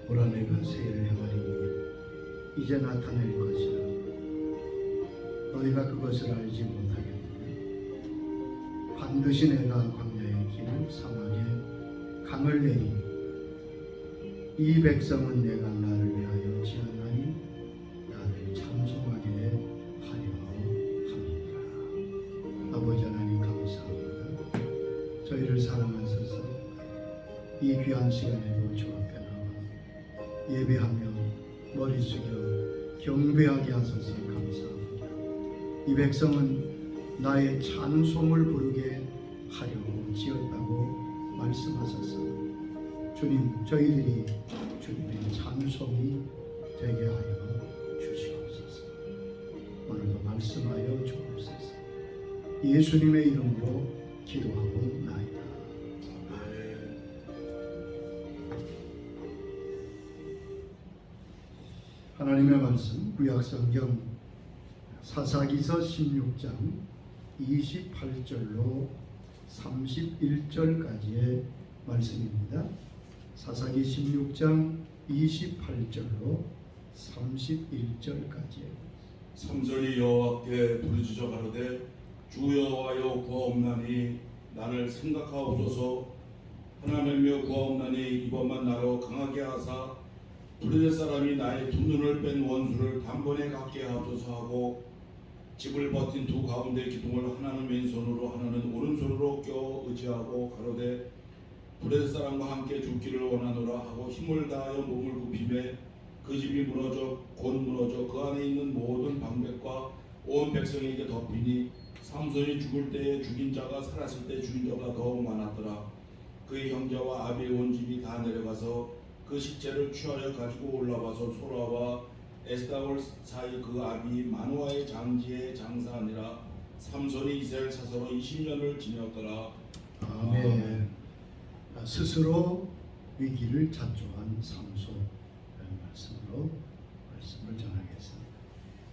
보라 내가 새를 행하리니 이제 나타낼 것이라 너희가 그것을 알지 못하겠느냐. 반드시 내가 광야의 길을 사막에 강을 내리니 이 백성은 내가 나를 위하여 지었나니 나를 찬송하게 하려 합니다. 아버지 하나님 감사합니다. 저희를 사랑하셔서 이 귀한 시간에도 주 앞에 나와 예배하며 머리 숙여 경배하게 하소서. 감사합니다. 이 백성은 나의 찬송을 부르게 하려고 지었다고 말씀하셨어. 주님, 저희들이 주님의 찬송이 되게 하여 주시옵소서. 오늘도 말씀하여 주옵소서. 예수님의 이름으로 기도하고 나이다. 하나님의 말씀 구약성경 사사기서 16장 28절로 31절까지의 말씀입니다. 사사기 16장 28절로 31절까지. 삼손이 여호와께 부르짖어 가로되 주 여호와여 구하옵나니 나를 생각하옵소서. 하나님이여 구하옵나니 이번만 나로 강하게 하사 블레셋 사람이 나의 두 눈을 뺀 원수를 단번에 갖게 하옵소서 하고 집을 버틴 두 가운데 기둥을 하나는 왼손으로 하나는 오른손으로 껴 의지하고 가로되 블레셋 사람과 함께 죽기를 원하노라 하고 힘을 다하여 몸을 굽히매 그 집이 무너져 곧 무너져 그 안에 있는 모든 방백과 온 백성에게 덮이니 삼손이 죽을 때에 죽인 자가 살았을 때 죽인 자가 더욱 많았더라. 그의 형제와 아비의 온 집이 다 내려가서 그 식재를 취하여 가지고 올라와서 소라와 에스다올 사이 그 아비 마누아의 장지에 장사하니라. 삼손이 이스라엘 사서로 20년을 지녔더라. 아멘. 스스로 위기를 자초한 삼손이라는 말씀으로 말씀을 전하겠습니다.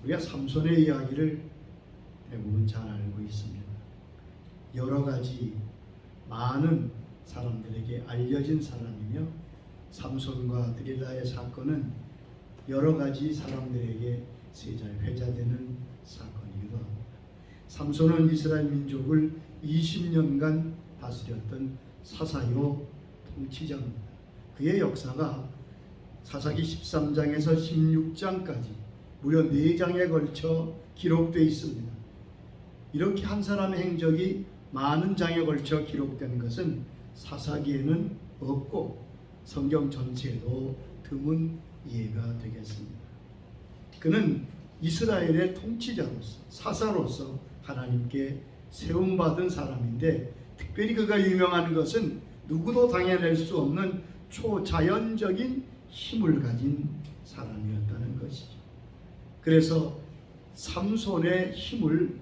우리가 삼손의 이야기를 대부분 잘 알고 있습니다. 여러 가지 많은 사람들에게 알려진 사람이며 삼손과 드릴라의 사건은 여러 가지 사람들에게 회자되는 사건이기도 합니다. 삼손은 이스라엘 민족을 20년간 다스렸던 사사요 통치자입니다. 그의 역사가 사사기 13장에서 16장까지 무려 4장에 걸쳐 기록되어 있습니다. 이렇게 한 사람의 행적이 많은 장에 걸쳐 기록된 것은 사사기에는 없고 성경 전체에도 드문 이해가 되겠습니다. 그는 이스라엘의 통치자로서 사사로서 하나님께 세움받은 사람인데 특별히 그가 유명한 것은 누구도 당해낼 수 없는 초자연적인 힘을 가진 사람이었다는 것이죠. 그래서 삼손의 힘을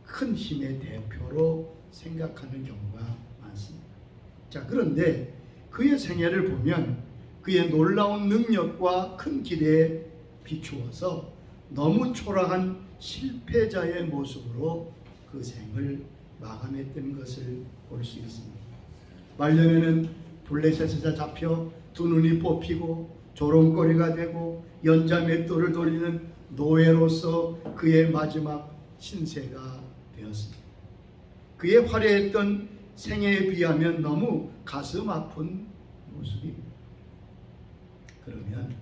큰 힘의 대표로 생각하는 경우가 많습니다. 자, 그런데 그의 생애를 보면 그의 놀라운 능력과 큰 기대에 비추어서 너무 초라한 실패자의 모습으로 그 생을 마감했던 것을 볼 수 있습니다. 말년에는 블레셋에 잡혀 두 눈이 뽑히고 조롱거리가 되고 연자 맷돌을 돌리는 노예로서 그의 마지막 신세가 되었습니다. 그의 화려했던 생애에 비하면 너무 가슴 아픈 모습입니다. 그러면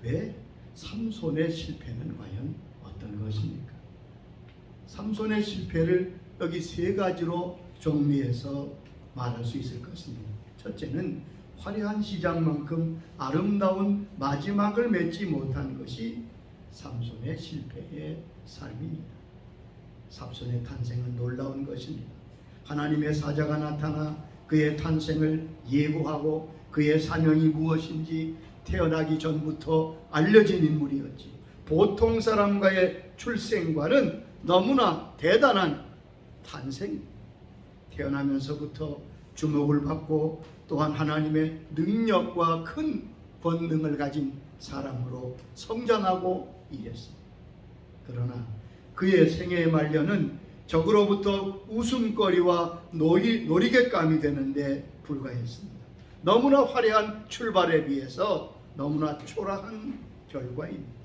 왜 삼손의 실패는 과연 어떤 것입니까? 삼손의 실패를 여기 세 가지로 정리해서 말할 수 있을 것입니다. 첫째는 화려한 시작만큼 아름다운 마지막을 맺지 못한 것이 삼손의 실패의 삶입니다. 삼손의 탄생은 놀라운 것입니다. 하나님의 사자가 나타나 그의 탄생을 예고하고 그의 사명이 무엇인지 태어나기 전부터 알려진 인물이었지. 보통 사람과의 출생과는 너무나 대단한 탄생, 태어나면서부터 주목을 받고 또한 하나님의 능력과 큰 권능을 가진 사람으로 성장하고 이랬습니다. 그러나 그의 생애의 말년은 적으로부터 웃음거리와 놀이객감이 되는데 불과했습니다. 너무나 화려한 출발에 비해서 너무나 초라한 결과입니다.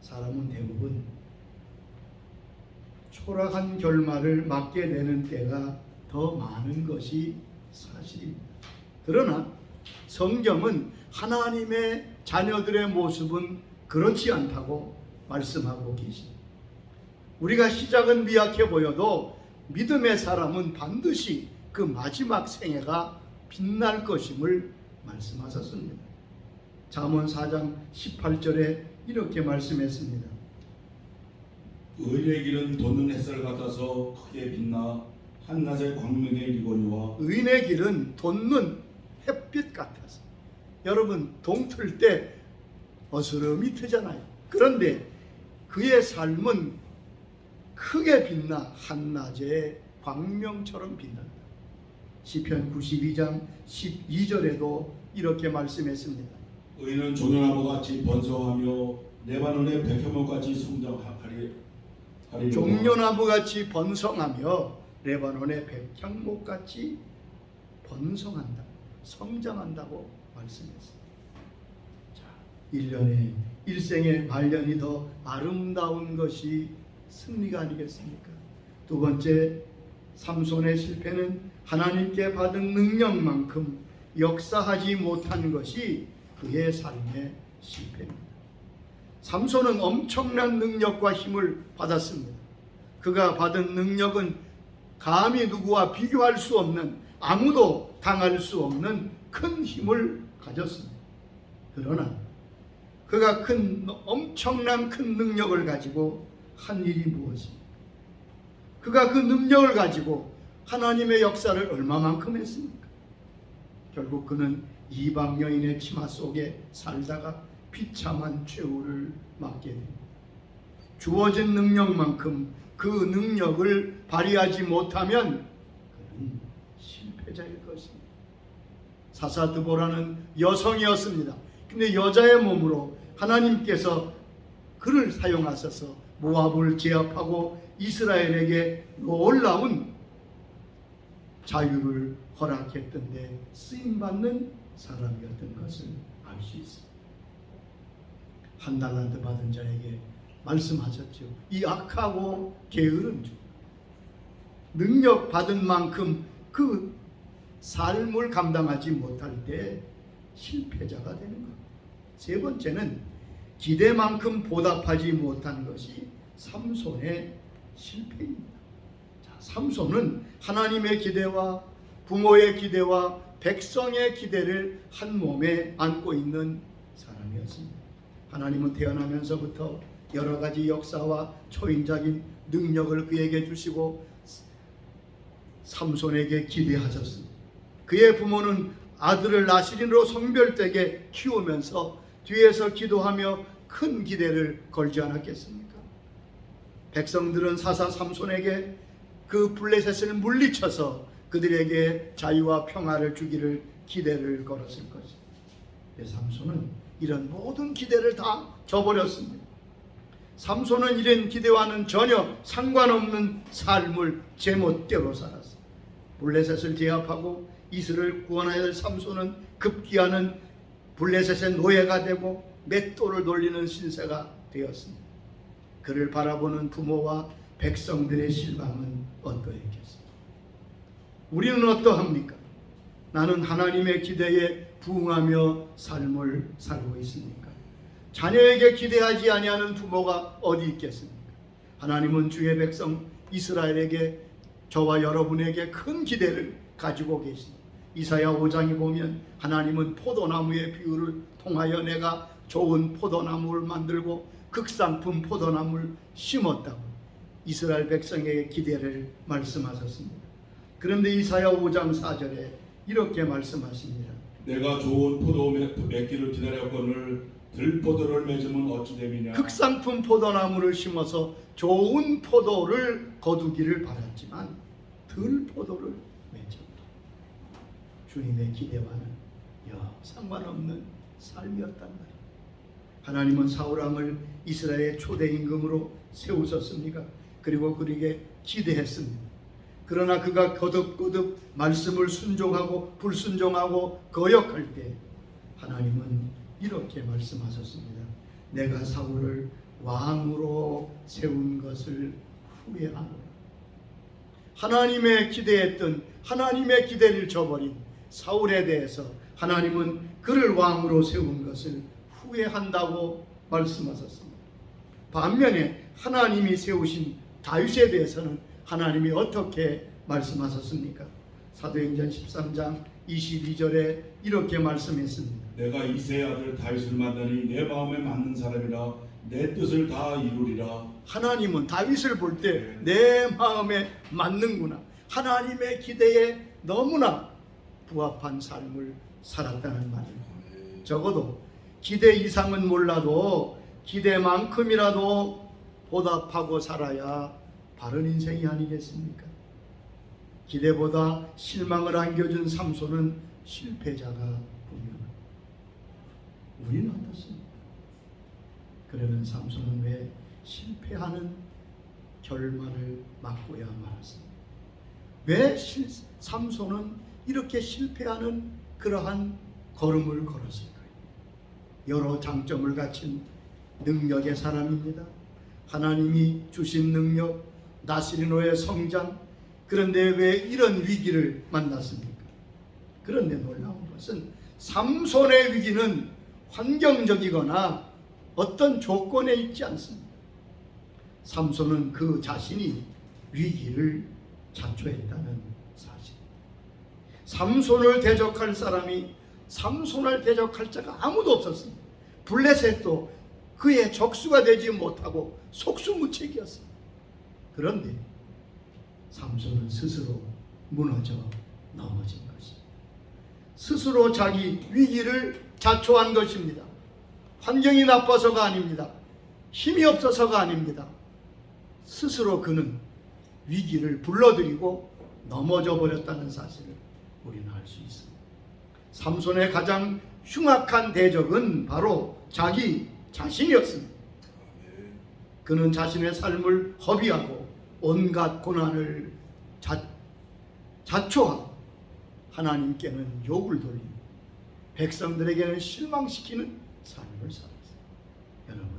사람은 대부분 초라한 결말을 맞게 되는 때가 더 많은 것이 사실입니다. 그러나 성경은 하나님의 자녀들의 모습은 그렇지 않다고 말씀하고 계십니다. 우리가 시작은 미약해 보여도 믿음의 사람은 반드시 그 마지막 생애가 빛날 것임을 말씀하셨습니다. 잠언 4장 18절에 이렇게 말씀했습니다. 의인의 길은 돋는 햇살 같아서 크게 빛나 한낮의 광명에 이르거니와 의인의 길은 돋는 햇빛 같아서, 여러분 동틀 때 어스름이 트잖아요. 그런데 그의 삶은 크게 빛나 한낮의 광명처럼 빛난다. 시편 92장 12절에도 이렇게 말씀했습니다. 의인은 종려나무같이 번성하며 레바논의 백향목같이 성장하리로다. 종려나무같이 번성하며 레바논의 백향목같이 번성한다, 성장한다고 말씀했습니다. 자, 1년에 일생의 말년이 더 아름다운 것이 승리가 아니겠습니까? 두 번째, 삼손의 실패는 하나님께 받은 능력만큼 역사하지 못한 것이 그의 삶의 실패입니다. 삼손은 엄청난 능력과 힘을 받았습니다. 그가 받은 능력은 감히 누구와 비교할 수 없는, 아무도 당할 수 없는 큰 힘을 가졌습니다. 그러나 그가 엄청난 큰 능력을 가지고 한 일이 무엇입니까? 그가 그 능력을 가지고 하나님의 역사를 얼마만큼 했습니까? 결국 그는 이방 여인의 치마 속에 살다가 비참한 최후를 맞게 됩니다. 주어진 능력만큼 그 능력을 발휘하지 못하면 그는 실패자일 것입니다. 사사드보라는 여성이었습니다. 근데 여자의 몸으로 하나님께서 그를 사용하셔서 모압을 제압하고 이스라엘에게 놀라운 자유를 허락했던데 쓰임받는 사람이었던 것을 알 수 있습니다. 한 달란트 받은 자에게 말씀하셨죠. 이 악하고 게으른 주, 능력 받은 만큼 그 삶을 감당하지 못할 때 실패자가 되는 것. 세 번째는 기대만큼 보답하지 못한 것이 삼손의 실패입니다. 자, 삼손은 하나님의 기대와 부모의 기대와 백성의 기대를 한 몸에 안고 있는 사람이었습니다. 하나님은 태어나면서부터 여러 가지 역사와 초인적인 능력을 그에게 주시고 삼손에게 기대하셨습니다. 그의 부모는 아들을 나시린으로 성별되게 키우면서 뒤에서 기도하며 큰 기대를 걸지 않았겠습니까? 백성들은 사사 삼손에게 그 블레셋을 물리쳐서 그들에게 자유와 평화를 주기를 기대를 걸었을 것입니다. 삼손은 이런 모든 기대를 다 저버렸습니다. 삼손은 이런 기대와는 전혀 상관없는 삶을 제멋대로 살았습니다. 블레셋을 제압하고 이스라엘을 구원해야 할 삼손은 급기야는 블레셋의 노예가 되고 맷돌을 돌리는 신세가 되었습니다. 그를 바라보는 부모와 백성들의 실망은 어떠했겠습니까? 우리는 어떠합니까? 나는 하나님의 기대에 부응하며 삶을 살고 있습니까? 자녀에게 기대하지 아니하는 부모가 어디 있겠습니까? 하나님은 주의 백성 이스라엘에게, 저와 여러분에게 큰 기대를 가지고 계십니다. 이사야 5장에 보면 하나님은 포도나무의 비유를 통하여 내가 좋은 포도나무를 만들고 극상품 포도나무를 심었다고 이스라엘 백성에게 기대를 말씀하셨습니다. 그런데 이사야 5장 4절에 이렇게 말씀하십니다. 내가 좋은 포도 맺기를 기다렸거늘 들포도를 맺으면 어찌 됨이냐. 극상품 포도나무를 심어서 좋은 포도를 거두기를 바랐지만 들포도를 맺었다. 주님의 기대와는 상관없는 삶이었단 말이에요. 하나님은 사울왕을 이스라엘의 초대 임금으로 세우셨습니까? 그리고 그에게 기대했습니다. 그러나 그가 거듭거듭 말씀을 순종하고 불순종하고 거역할 때 하나님은 이렇게 말씀하셨습니다. 내가 사울을 왕으로 세운 것을 후회하노라. 하나님의 기대했던, 하나님의 기대를 저버린 사울에 대해서 하나님은 그를 왕으로 세운 것을 후회한다고 말씀하셨습니다. 반면에 하나님이 세우신 다윗에 대해서는 하나님이 어떻게 말씀하셨습니까? 사도행전 13장 22절에 이렇게 말씀했습니다. 내가 이새의 아들 다윗을 만나니 내 마음에 맞는 사람이라 내 뜻을 다 이루리라. 하나님은 다윗을 볼 때 내 마음에 맞는구나, 하나님의 기대에 너무나 부합한 삶을 살았다는 말입니다. 적어도 기대 이상은 몰라도 기대만큼이라도 보답하고 살아야 바른 인생이 아니겠습니까? 기대보다 실망을 안겨준 삼손은 실패자가 분명합니다. 우리는 어떻습니까? 그러면 삼손은 왜 실패하는 결말을 맞고야 말았습니다? 왜 삼손은 이렇게 실패하는 그러한 걸음을 걸었을까요? 여러 장점을 갖춘 능력의 사람입니다. 하나님이 주신 능력, 나시리노의 성장. 그런데 왜 이런 위기를 만났습니까? 그런데 놀라운 것은 삼손의 위기는 환경적이거나 어떤 조건에 있지 않습니다. 삼손은 그 자신이 위기를 자초했다는 사실. 삼손을 대적할 사람이, 삼손을 대적할 자가 아무도 없었습니다. 블레셋도 그의 적수가 되지 못하고 속수무책이었습니다. 그런데 삼손은 스스로 무너져 넘어진 것입니다. 스스로 자기 위기를 자초한 것입니다. 환경이 나빠서가 아닙니다. 힘이 없어서가 아닙니다. 스스로 그는 위기를 불러들이고 넘어져 버렸다는 사실을 우리는 알 수 있습니다. 삼손의 가장 흉악한 대적은 바로 자기 자신이었습니다. 그는 자신의 삶을 허비하고 온갖 고난을 자초하고 하나님께는 욕을 돌리고 백성들에게는 실망시키는 삶을 살았습니다. 여러분,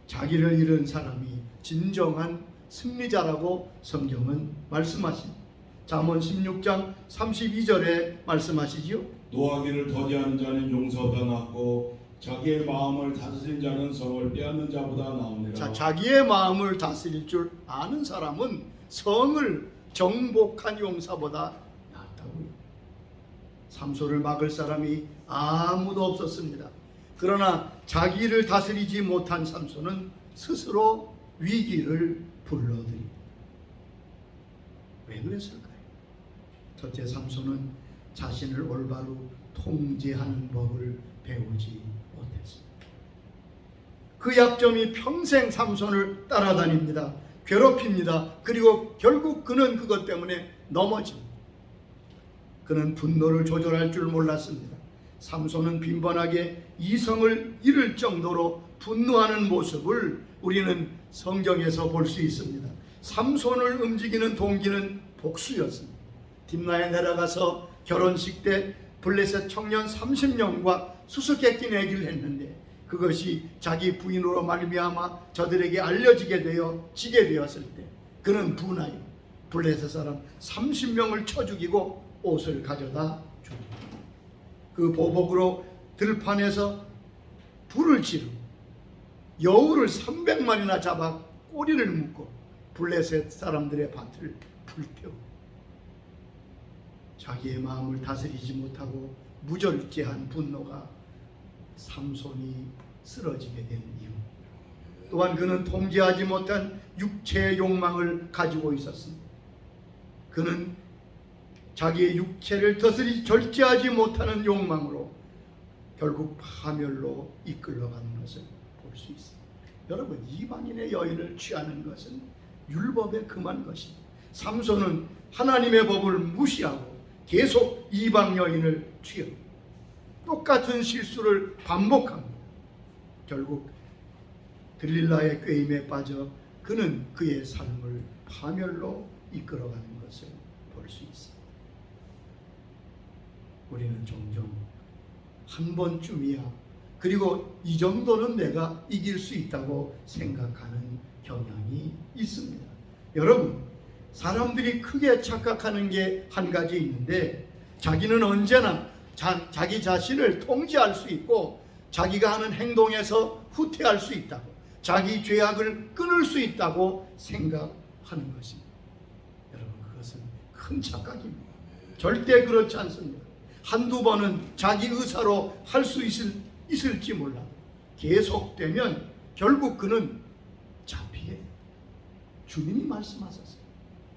자기를 잃은 사람이 진정한 승리자라고 성경은 말씀하십니다. 잠언 16장 32절에 말씀하시지요. 노하기를 더디하는 자는 용서보다 낫고 자기의 마음을 다스린 자는 성을 빼앗는 자보다 나오니라. 자, 자기의 마음을 다스릴 줄 아는 사람은 성을 정복한 용사보다 낫다고요. 삼손을 막을 사람이 아무도 없었습니다. 그러나 자기를 다스리지 못한 삼손은 스스로 위기를 불러들입니다. 왜 그랬을까요? 첫째, 삼손은 자신을 올바로 통제하는 법을 배우지 못했습니다. 그 약점이 평생 삼손을 따라다닙니다. 괴롭힙니다. 그리고 결국 그는 그것 때문에 넘어집니다. 그는 분노를 조절할 줄 몰랐습니다. 삼손은 빈번하게 이성을 잃을 정도로 분노하는 모습을 우리는 성경에서 볼 수 있습니다. 삼손을 움직이는 동기는 복수였습니다. 딥나에 내려가서 결혼식 때 블레셋 청년 30명과 수수께끼 내기를 했는데 그것이 자기 부인으로 말미암아 저들에게 알려지게 되어 지게 되었을 때 그는 분하여 블레셋 사람 30명을 쳐 죽이고 옷을 가져다 줍니다. 그 보복으로 들판에서 불을 지르고 여우를 300마리나 잡아 꼬리를 묶고 블레셋 사람들의 밭을 불태우고 자기의 마음을 다스리지 못하고 무절제한 분노가 삼손이 쓰러지게 된 이유, 또한 그는 통제하지 못한 육체의 욕망을 가지고 있었습니다. 그는 자기의 육체를 절제하지 못하는 욕망으로 결국 파멸로 이끌러가는 것을 볼 수 있습니다. 여러분, 이방인의 여인을 취하는 것은 율법에 금한 것입니다. 삼손은 하나님의 법을 무시하고 계속 이방 여인을 취하고 똑같은 실수를 반복합니다. 결국 들릴라의 꾀임에 빠져 그는 그의 삶을 파멸로 이끌어가는 것. 것을 볼 수 있습니다. 우리는 종종 한 번쯤이야, 그리고 이 정도는 내가 이길 수 있다고 생각하는 경향이 있습니다. 여러분, 사람들이 크게 착각하는 게 한 가지 있는데, 자기는 언제나 자기 자신을 통제할 수 있고 자기가 하는 행동에서 후퇴할 수 있다고, 자기 죄악을 끊을 수 있다고 생각하는 것입니다. 여러분, 그것은 큰 착각입니다. 절대 그렇지 않습니다. 한두 번은 자기 의사로 할 수 있을지 몰라 계속되면 결국 그는 잡히게 돼요. 주님이 말씀하셨어요.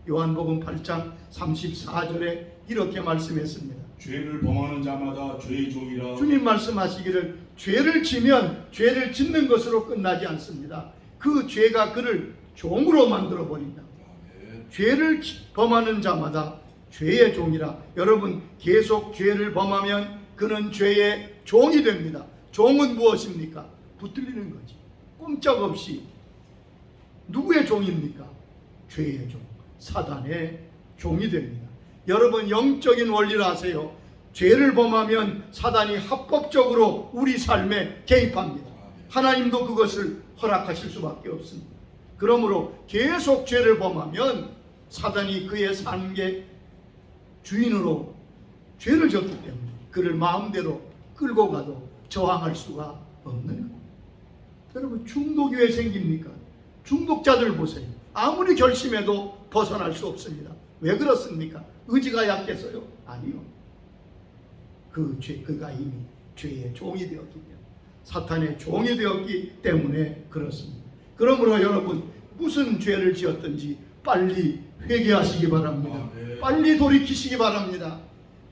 요한복음 8장 34절에 이렇게 말씀했습니다. 죄를 범하는 자마다 죄의 종이라. 주님 말씀하시기를 죄를 지면 죄를 짓는 것으로 끝나지 않습니다. 그 죄가 그를 종으로 만들어 버린다. 죄를 범하는 자마다 죄의 종이라. 여러분, 계속 죄를 범하면 그는 죄의 종이 됩니다. 종은 무엇입니까? 붙들리는 거지. 꼼짝없이. 누구의 종입니까? 죄의 종, 사단의 종이 됩니다. 여러분, 영적인 원리를 아세요. 죄를 범하면 사단이 합법적으로 우리 삶에 개입합니다. 하나님도 그것을 허락하실 수밖에 없습니다. 그러므로 계속 죄를 범하면 사단이 그의 삶의 주인으로 죄를 졌기 때문에 그를 마음대로 끌고 가도 저항할 수가 없는 겁니다. 여러분, 중독이 왜 생깁니까? 중독자들 보세요. 아무리 결심해도 벗어날 수 없습니다. 왜 그렇습니까? 의지가 약해서요? 아니요. 그가 이미 죄의 종이 되었기 때문에, 사탄의 종이 되었기 때문에 그렇습니다. 그러므로 여러분, 무슨 죄를 지었든지 빨리 회개하시기 바랍니다. 빨리 돌이키시기 바랍니다.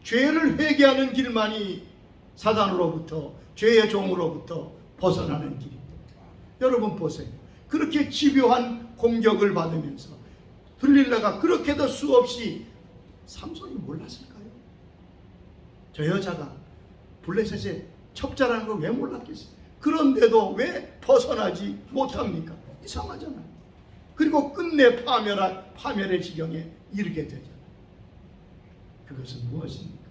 죄를 회개하는 길만이 사단으로부터, 죄의 종으로부터 벗어나는 길입니다. 여러분 보세요. 그렇게 집요한 공격을 받으면서 들릴라가 그렇게도 수없이, 삼손이 몰랐을까요? 저 여자가 블레셋의 첩자라는 걸 왜 몰랐겠어요? 그런데도 왜 벗어나지 못합니까? 이상하잖아요. 그리고 끝내 파멸의 지경에 이르게 되잖아요. 그것은 무엇입니까?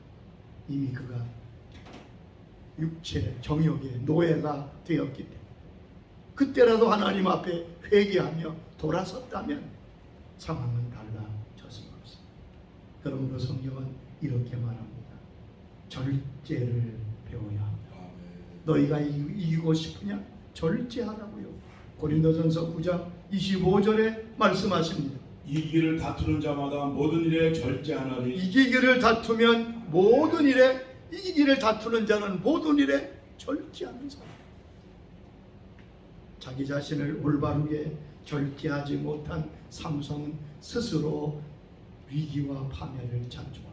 이미 그가 육체 정욕의 노예가 되었기 때문에, 그때라도 하나님 앞에 회개하며 돌아섰다면 상황은 달라졌을 것입니다. 그러므로 성경은 이렇게 말합니다. 절제를 배워야 합니다. 너희가 이기고 싶으냐? 절제하라고요. 고린도전서 9장 25절에 말씀하십니다. 이기기를 다투는 자마다 모든 일에 절제하나니. 이기기를 다투면 모든 일에, 이기기를 다투는 자는 모든 일에 절제하는 사람. 자기 자신을 올바르게 절제하지 못한 삼손은 스스로 위기와 파멸을 자초합니다.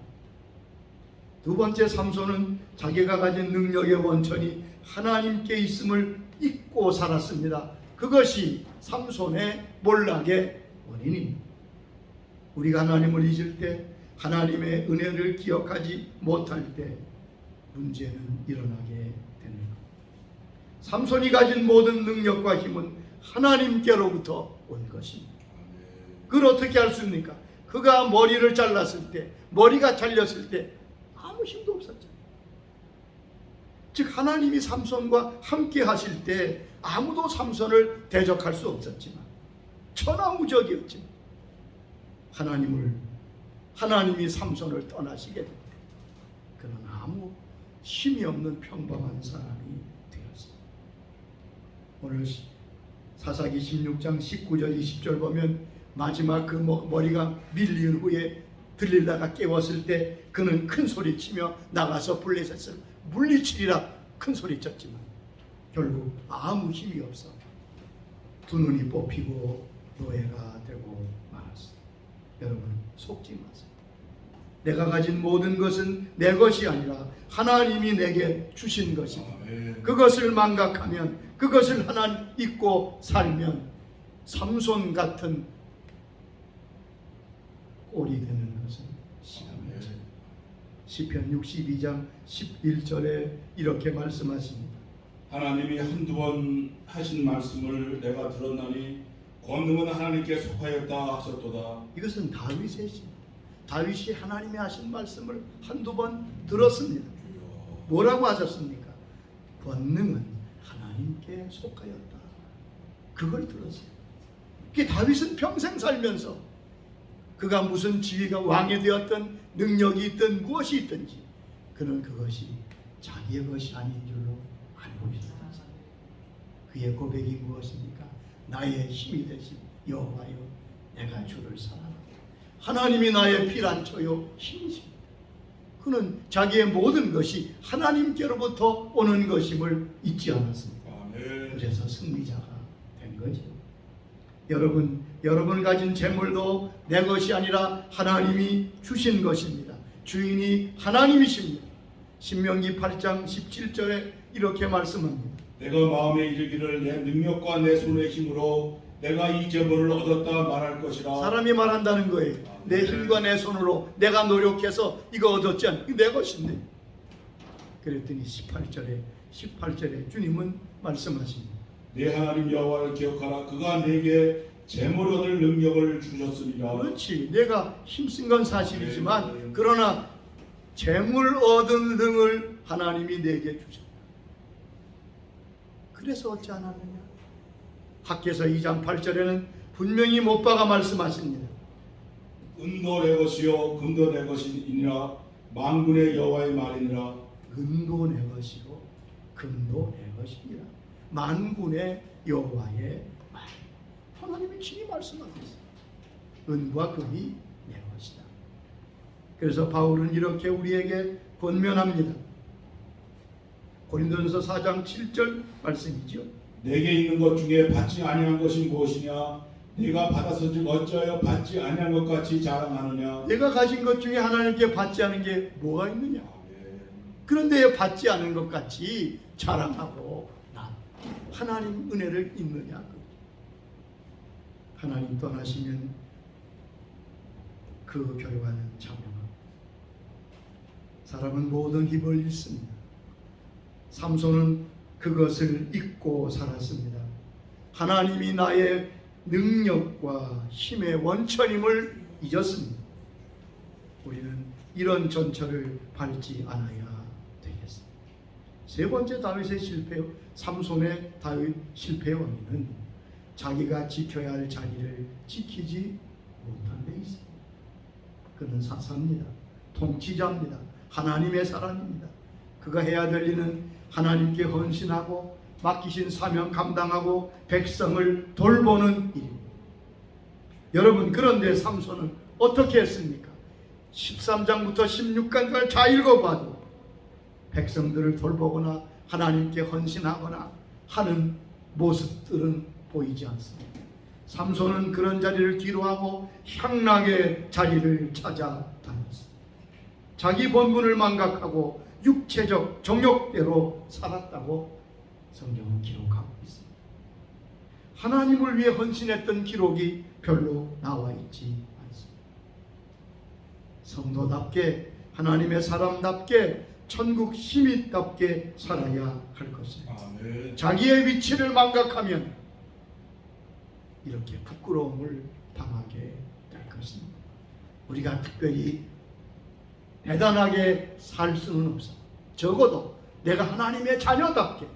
두 번째, 삼손은 자기가 가진 능력의 원천이 하나님께 있음을 잊고 살았습니다. 그것이 삼손의 몰락의 원인입니다. 우리가 하나님을 잊을 때, 하나님의 은혜를 기억하지 못할 때 문제는 일어나게 되는 겁니다. 삼손이 가진 모든 능력과 힘은 하나님께로부터 온 것입니다. 그걸 어떻게 할 수 있습니까? 그가 머리를 잘랐을 때, 머리가 잘렸을 때 아무 힘도 없었죠. 즉 하나님이 삼손과 함께 하실 때 아무도 삼손을 대적할 수 없었지만, 천하무적이었지만 하나님이 삼손을 떠나시게 됩니다. 그는 아무 힘이 없는 평범한 사람이 되었습니다. 오늘 사사기 16장 19절 20절 보면 마지막 그 머리가 밀린 후에 들릴라가 깨웠을 때 그는 큰 소리치며 나가서 블레셋을 물리치리라 큰 소리쳤지만 결국 아무 힘이 없어 두 눈이 뽑히고 노예가 되고 말았습니다. 여러분, 속지 마세요. 내가 가진 모든 것은 내 것이 아니라 하나님이 내게 주신 것입니다. 그것을 망각하면, 그것을 하나 잊고 살면 삼손 같은 꼴이 되는 것은 시간이죠. 시편 62장 11절에 이렇게 말씀하십니다. 하나님이 한두 번 하신 말씀을 내가 들었나니 권능은 하나님께 속하였다 하셨도다. 이것은 다윗의 시. 다윗이 하나님이 하신 말씀을 한두 번 들었습니다. 뭐라고 하셨습니까? 권능은 하나님께 속하였다. 그걸 들었어요. 그 다윗은 평생 살면서 그가 무슨 지위가 왕이 되었든 능력이 있든 무엇이 있든지 그는 그것이 자기의 것이 아닌 줄로 알고 있었다. 그의 고백이 무엇입니까? 나의 힘이 되신 여호와여, 내가 주를 사랑합니다. 하나님이 나의 피난처요 힘이십니다. 그는 자기의 모든 것이 하나님께로부터 오는 것임을 잊지 않았습니다. 그래서 승리자가 된 거죠. 여러분 가진 재물도 내 것이 아니라 하나님이 주신 것입니다. 주인이 하나님이십니다. 신명기 8장 17절에 이렇게 말씀합니다. 내가 마음에 이르기를 내 능력과 내 손의 힘으로 내가 이 재물을 얻었다 말할 것이라. 사람이 말한다는 거예요. 내 힘과 내 손으로 내가 노력해서 이거 얻었지 않? 이거 내 것인데. 그랬더니 18절에 주님은 말씀하십니다. 내 하나님 여호와를 기억하라. 그가 내게 재물 얻을 능력을 주셨으리라. 그렇지. 내가 힘쓴 건 사실이지만 그러나 재물 얻은 등을 하나님이 내게 주셨다. 그래서 어찌 않았느냐? 학개서 2장 8절에는 분명히 못 박아 말씀하십니다. 은도 내 것이요 금도 내 것이니라. 만군의 여호와의 말이니라. 은도 내 것이요 금도 내 것이니라. 만군의 여호와의 말. 하나님이 친히 말씀하고 있어요. 은과 금이 내 것이다. 그래서 바울은 이렇게 우리에게 권면합니다. 고린도전서 4장 7절 말씀이죠. 내게 있는 것 중에 받지 아니한 것이 무엇이냐? 네가 받았은즉 어찌하여 받지 아니한 것 같이 자랑하느냐? 내가 가진 것 중에 하나님께 받지 않은 게 뭐가 있느냐? 그런데 받지 않은 것 같이 자랑하고 나 하나님 은혜를 잊느냐? 하나님 떠나시면 그 결과는 참명합니다. 사람은 모든 힘을 잃습니다. 삼손은 그것을 잊고 살았습니다. 하나님이 나의 능력과 힘의 원천임을 잊었습니다. 우리는 이런 전철을 밟지 않아야 되겠습니다. 세 번째 다윗의 실패, 삼손의 다윗 실패의 원인은 자기가 지켜야 할 자리를 지키지 못한 데 있습니다. 그는 사사입니다. 통치자입니다. 하나님의 사람입니다. 그가 해야 될 일은 하나님께 헌신하고 맡기신 사명 감당하고 백성을 돌보는 일입니다. 여러분, 그런데 삼손은 어떻게 했습니까? 13장부터 16장까지 다 읽어봐도 백성들을 돌보거나 하나님께 헌신하거나 하는 모습들은 보이지 않습니다. 삼손은 그런 자리를 뒤로하고 향락의 자리를 찾아다녔습니다. 자기 본분을 망각하고 육체적 정욕대로 살았다고 성경은 기록하고 있습니다. 하나님을 위해 헌신했던 기록이 별로 나와 있지 않습니다. 성도답게 하나님의 사람답게 천국 시민답게 살아야 할 것입니다. 자기의 위치를 망각하면 이렇게 부끄러움을 당하게 될 것입니다. 우리가 특별히 대단하게 살 수는 없어. 적어도 내가 하나님의 자녀답게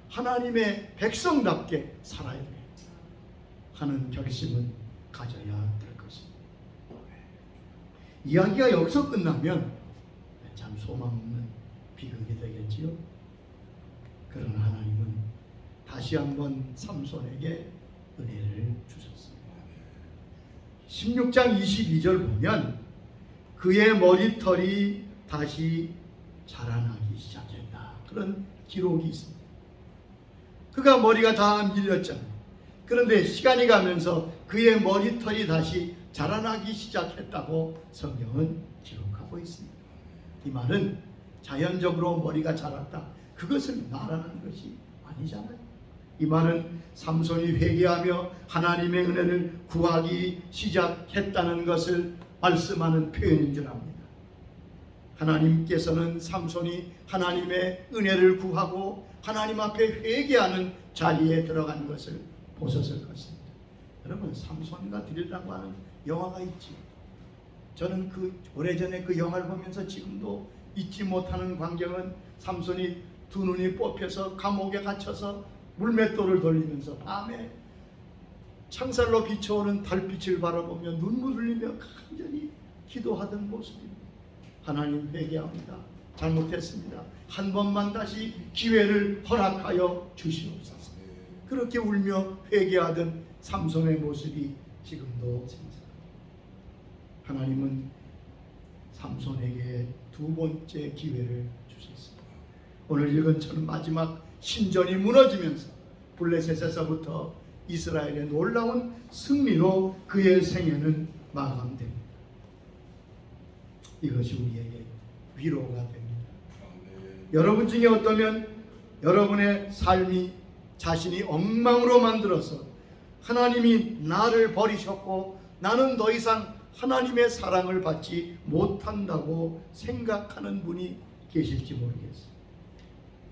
하나님의 백성답게 살아야 돼 하는 결심은 가져야 될 것입니다. 이야기가 여기서 끝나면 참 소망 없는 비극이 되겠지요. 그러나 하나님은 다시 한번 삼손에게 은혜를 주셨습니다. 16장 22절 보면 그의 머리털이 다시 자라나기 시작했다. 그런 기록이 있습니다. 그가 머리가 다 밀렸잖아요. 그런데 시간이 가면서 그의 머리털이 다시 자라나기 시작했다고 성경은 기록하고 있습니다. 이 말은 자연적으로 머리가 자랐다. 그것을 말하는 것이 아니잖아요. 이 말은 삼손이 회개하며 하나님의 은혜를 구하기 시작했다는 것을 말씀하는 표현인 줄 압니다. 하나님께서는 삼손이 하나님의 은혜를 구하고 하나님 앞에 회개하는 자리에 들어간 것을 보셨을 것입니다. 여러분, 삼손과 드릴라고 하는 영화가 있지. 저는 그 오래전에 그 영화를 보면서 지금도 잊지 못하는 광경은 삼손이 두 눈이 뽑혀서 감옥에 갇혀서 물맷돌을 돌리면서 밤에 창살로 비춰오는 달빛을 바라보며 눈물 흘리며 간절히 기도하던 모습입니다. 하나님 회개합니다. 잘못했습니다. 한 번만 다시 기회를 허락하여 주시옵소서. 그렇게 울며 회개하던 삼손의 모습이 지금도 생생합니다. 하나님은 삼손에게 두 번째 기회를 주셨습니다. 오늘 읽은 처럼 마지막 신전이 무너지면서 블레셋에서부터 이스라엘의 놀라운 승리로 그의 생애는 마감됩니다. 이것이 우리에게 위로가 됩니다. 여러분 중에 어떠면 여러분의 삶이 자신이 엉망으로 만들어서 하나님이 나를 버리셨고 나는 더 이상 하나님의 사랑을 받지 못한다고 생각하는 분이 계실지 모르겠어요.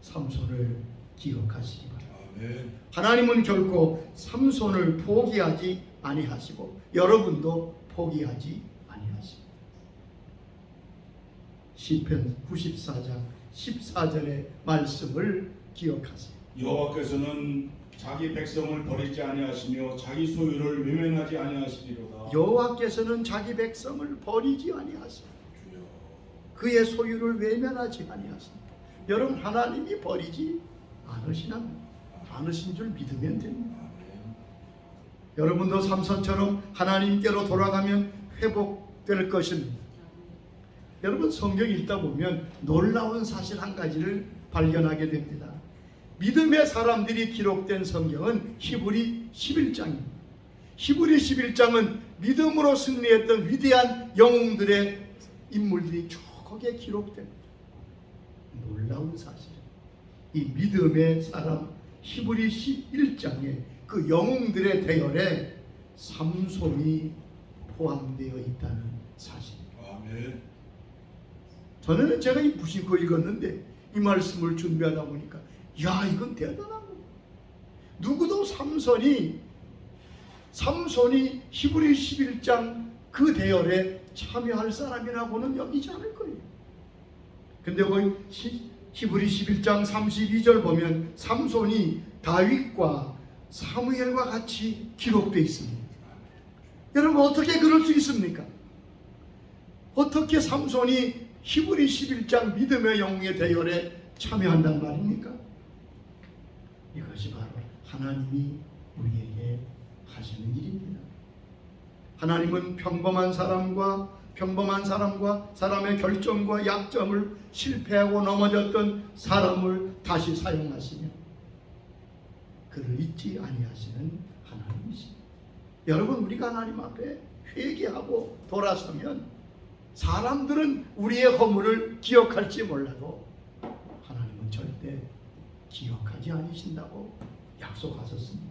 삼손을 기억하시기 바랍니다. 하나님은 결코 삼손을 포기하지 아니하시고 여러분도 포기하지 아니하십니다. 시편 94장 14절의 말씀을 기억하세요. 여호와께서는 자기 백성을 버리지 아니하시며 자기 소유를 외면하지 아니하시리로다. 여호와께서는 자기 백성을 버리지 아니하시고 그의 소유를 외면하지 아니하십니다. 여러분 하나님이 버리지 않으신 줄 믿으면 됩니다. 여러분도 삼손처럼 하나님께로 돌아가면 회복될 것입니다. 여러분 성경 읽다 보면 놀라운 사실 한 가지를 발견하게 됩니다. 믿음의 사람들이 기록된 성경은 히브리 11장입니다. 히브리 11장은 믿음으로 승리했던 위대한 영웅들의 인물들이 쭉 거기에 기록됩니다. 놀라운 사실. 이 믿음의 사람 히브리 11장에 그 영웅들의 대열에 삼손이 포함되어 있다는 사실입니다. 아멘. 전에는 제가 이 무심코 읽었는데 이 말씀을 준비하다 보니까 야 이건 대단한 거예요. 누구도 삼손이 히브리 11장 그 대열에 참여할 사람이라고는 여기지 않을 거예요. 근데 거기 히브리 11장 32절 보면 삼손이 다윗과 사무엘과 같이 기록되어 있습니다. 여러분 어떻게 그럴 수 있습니까? 어떻게 삼손이 히브리 11장 믿음의 영웅의 대열에 참여한단 말입니까? 이것이 바로 하나님이 우리에게 하시는 일입니다. 하나님은 평범한 사람과 사람의 결정과 약점을 실패하고 넘어졌던 사람을 다시 사용하시며 그를 잊지 아니하시는 하나님이십니다. 여러분 우리가 하나님 앞에 회개하고 돌아서면 사람들은 우리의 허물을 기억할지 몰라도 하나님은 절대 기억하지 않으신다고 약속하셨습니다.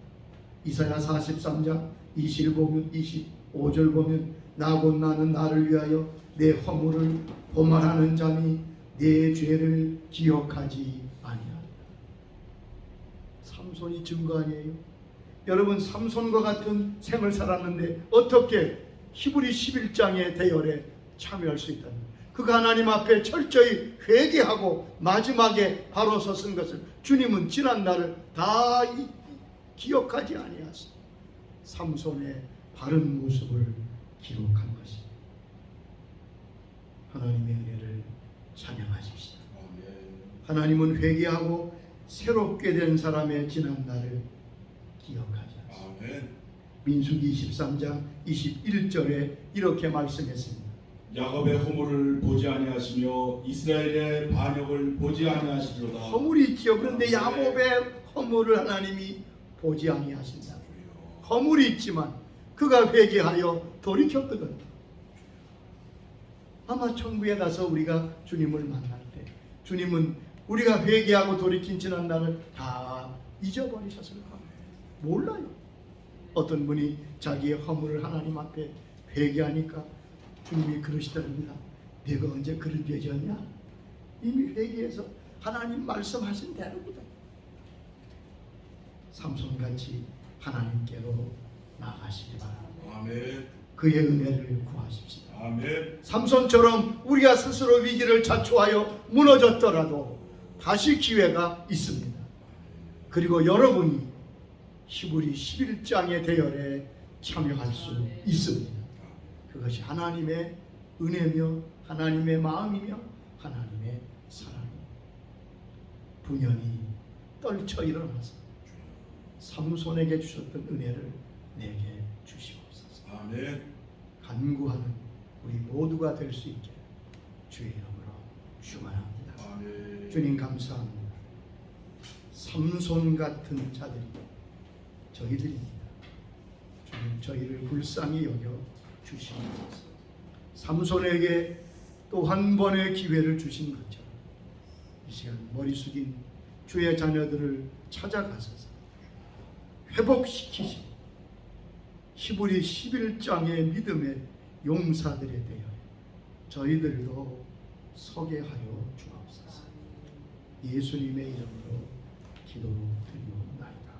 이사야 43장 25절 보면 나 곧 나는 나를 위하여 내 허물을 보말하는 자니 내 죄를 기억하지 아니하리라. 삼손이 증거 아니에요? 여러분 삼손과 같은 생을 살았는데 어떻게 히브리 11장의 대열에 참여할 수 있다는 거예요? 그가 하나님 앞에 철저히 회개하고 마지막에 바로 섰은 것을 주님은 지난 날을 다 기억하지 아니하시고 삼손의 바른 모습을 기록한 것입니다. 하나님의 은혜를 찬양하십시다. 하나님은 회개하고 새롭게 된 사람의 지난 날을 기억하지 않습니다. 민수기 23장 21절에 이렇게 말씀했습니다. 야곱의 허물을 보지 아니하시며 이스라엘의 반역을 보지 아니하시리로다. 허물이 있지요. 그런데 야곱의 허물을 하나님이 보지 아니하신다. 허물이 있지만 그가 회개하여 돌이켰거든. 아마 천국에 가서 우리가 주님을 만날 때 주님은 우리가 회개하고 돌이킨 지난 날을 다 잊어버리셨을 겁니다. 몰라요. 어떤 분이 자기의 허물을 하나님 앞에 회개하니까 주님이 그러시더랍니다. 내가 언제 그런 죄졌냐? 이미 회개해서 하나님 말씀하신 대로거든. 삼손같이 하나님께로 나가시기 바랍니다. 아멘. 그의 은혜를 구하십시다. 아멘. 삼손처럼 우리가 스스로 위기를 자초하여 무너졌더라도 다시 기회가 있습니다. 그리고 여러분이 히브리 11장의 대열에 참여할 수 있습니다. 그것이 하나님의 은혜며 하나님의 마음이며 하나님의 사랑입니다. 분연히 떨쳐 일어나서 삼손에게 주셨던 은혜를 내게 주시옵소서. 아멘. 간구하는 우리 모두가 될 수 있게 주의 이름으로 축원합니다. 아멘. 주님 감사합니다. 삼손 같은 자들이 저희들입니다. 주님 저희를 불쌍히 여겨 주시옵소서. 삼손에게 또 한 번의 기회를 주신 것처럼 이 시간 머리 숙인 주의 자녀들을 찾아가셔서 회복시키시고 히브리 11장의 믿음의 용사들에 대하여 저희들도 서게 하여 주옵소서. 예수님의 이름으로 기도드리옵나이다.